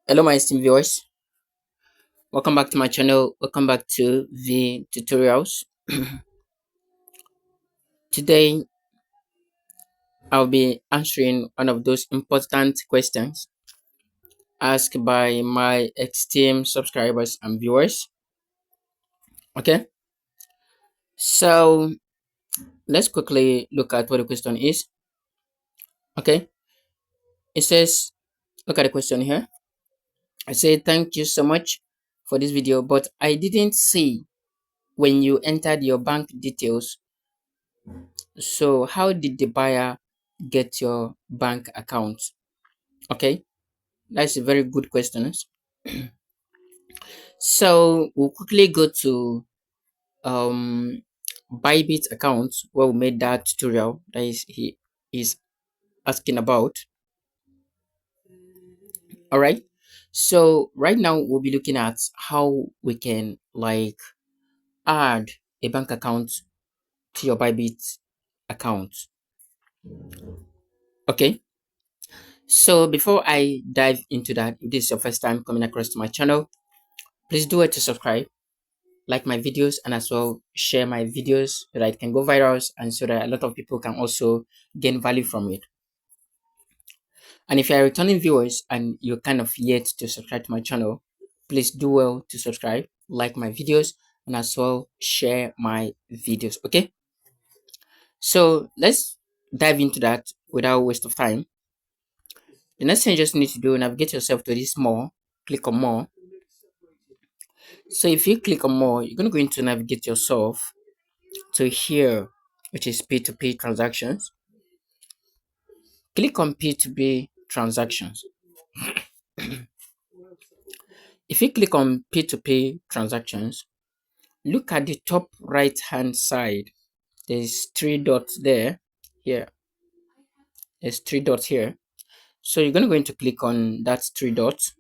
Hello my esteemed viewers, welcome back to my channel. Welcome back to the tutorials. Today I'll be answering one of those important questions asked by my esteemed subscribers and viewers. Okay, so let's quickly look at what the question is. Okay, it says, look at the question here. I say thank you so much for this video, but I didn't see when you entered your bank details. So how did the buyer get your bank account? Okay, that's a very good question. So we'll quickly go to um Bybit account where we made that tutorial that he is asking about. All right. So right now we'll be looking at how we can add a bank account to your Bybit account. Okay. So before I dive into that, if this is your first time coming across to my channel, please do it to subscribe, like my videos, and as well share my videos so that it can go viral and so that a lot of people can also gain value from it. And if you are returning viewers and you're kind of yet to subscribe to my channel, please do well to subscribe, like my videos, and as well share my videos. Okay, so let's dive into that without waste of time. The next thing you just need to do, navigate yourself to this more, click on more. So if you click on more, you're going to navigate yourself to here, which is P2P transactions. Click on P2P transactions. If you click on P2P transactions, look at the top right hand side. There's three dots there. Here, there's three dots here. So you're going to go into click on that three dots.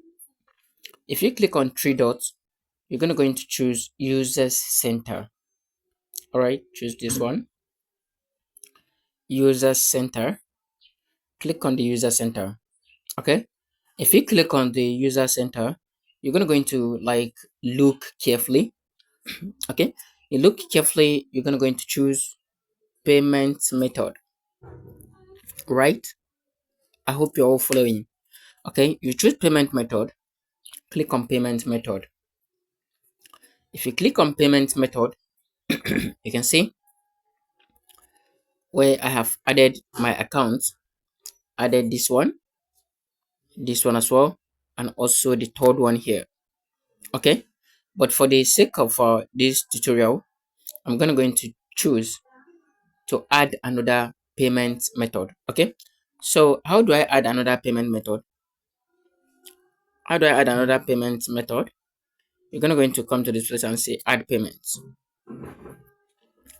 If you click on three dots, you're going to choose users center. All right, choose this one, user center. Click on the user center. Okay, if you click on the user center, you're going to go into look carefully. Okay, you look carefully, you're going to choose payment method, right? I hope you're all following. Okay, you choose payment method, click on payment method. If you click on payment method, you can see where I have added my account, added this one as well, and also the third one here. Okay, but for the sake of this tutorial, I'm going to choose to add another payment method. Okay, so how do I add another payment method? You're going to come to this place and say add payments,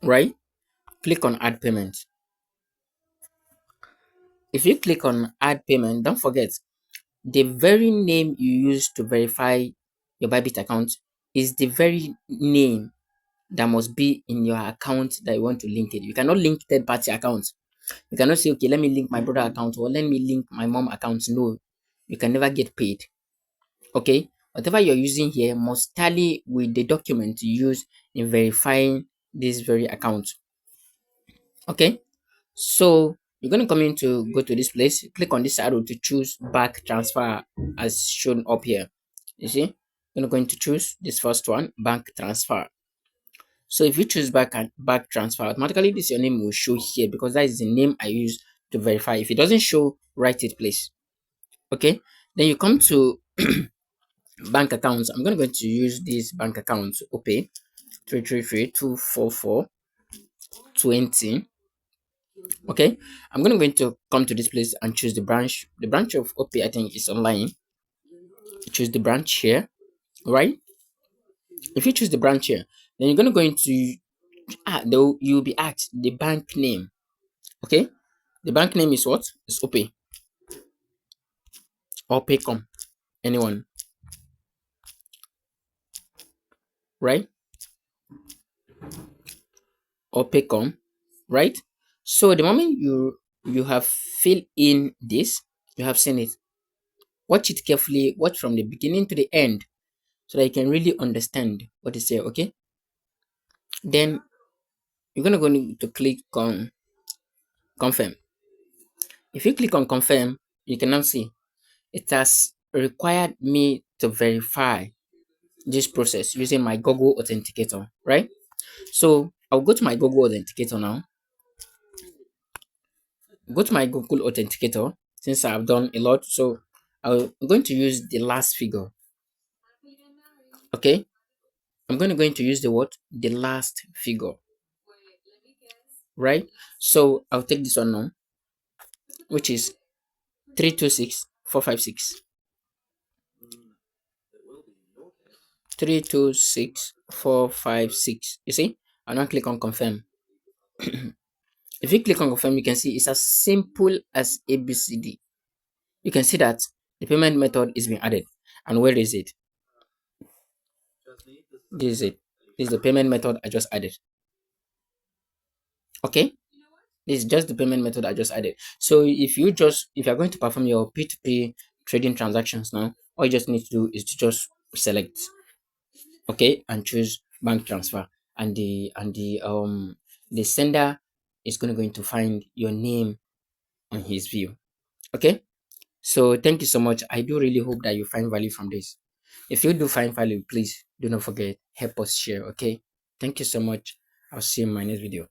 right? Click on add payment. If you click on add payment, don't forget the very name you use to verify your Bybit account is the very name that must be in your account that you want to link it. You cannot link third party accounts. You cannot say, okay, let me link my brother account or let me link my mom account. No, you can never get paid. Okay, whatever you're using here must tally with the document you use in verifying this very account. Okay, so you're going to come in to go to this place, click on this arrow to choose back transfer as shown up here. You see, you're going to choose this first one, bank transfer. So if you choose back transfer, automatically this your name will show here because that is the name I use to verify. If it doesn't show, write it please. Okay, then you come to bank accounts. I'm going to use this bank account OPay 333-244-20. Okay, I'm going to come to this place and choose the branch. The branch of OPay I think is online. Choose the branch here, right? If you choose the branch here, then you're going to go into though you'll be asked the bank name. Okay, the bank name is what? It's OPay or Paycom, anyone, right? Or Paycom, right? So the moment you have filled in this, you have seen it. Watch it carefully, watch from the beginning to the end so that you can really understand what is here. Okay, then you're gonna go to click on confirm. If you click on confirm, you can now see it has required me to verify this process using my Google Authenticator, right? So I'll go to my Google Authenticator now. Go to my Google Authenticator since I've done a lot. So I'm going to use the last figure. Okay, I'm going to use the what? The last figure, right? So I'll take this one now, which is 326456. 326456. You see? I'll now click on confirm. If you click on confirm, you can see it's as simple as ABCD. You can see that the payment method is being added. And where is it? This is it. This is the payment method I just added. Okay? This is just the payment method I just added. So if you're going to perform your P2P trading transactions now, all you just need to do is to just select, okay, and choose bank transfer, and the sender is going to find your name on his view. Okay, so thank you so much. I do really hope that you find value from this. If you do find value, please do not forget, help us share. Okay, thank you so much. I'll see you in my next video.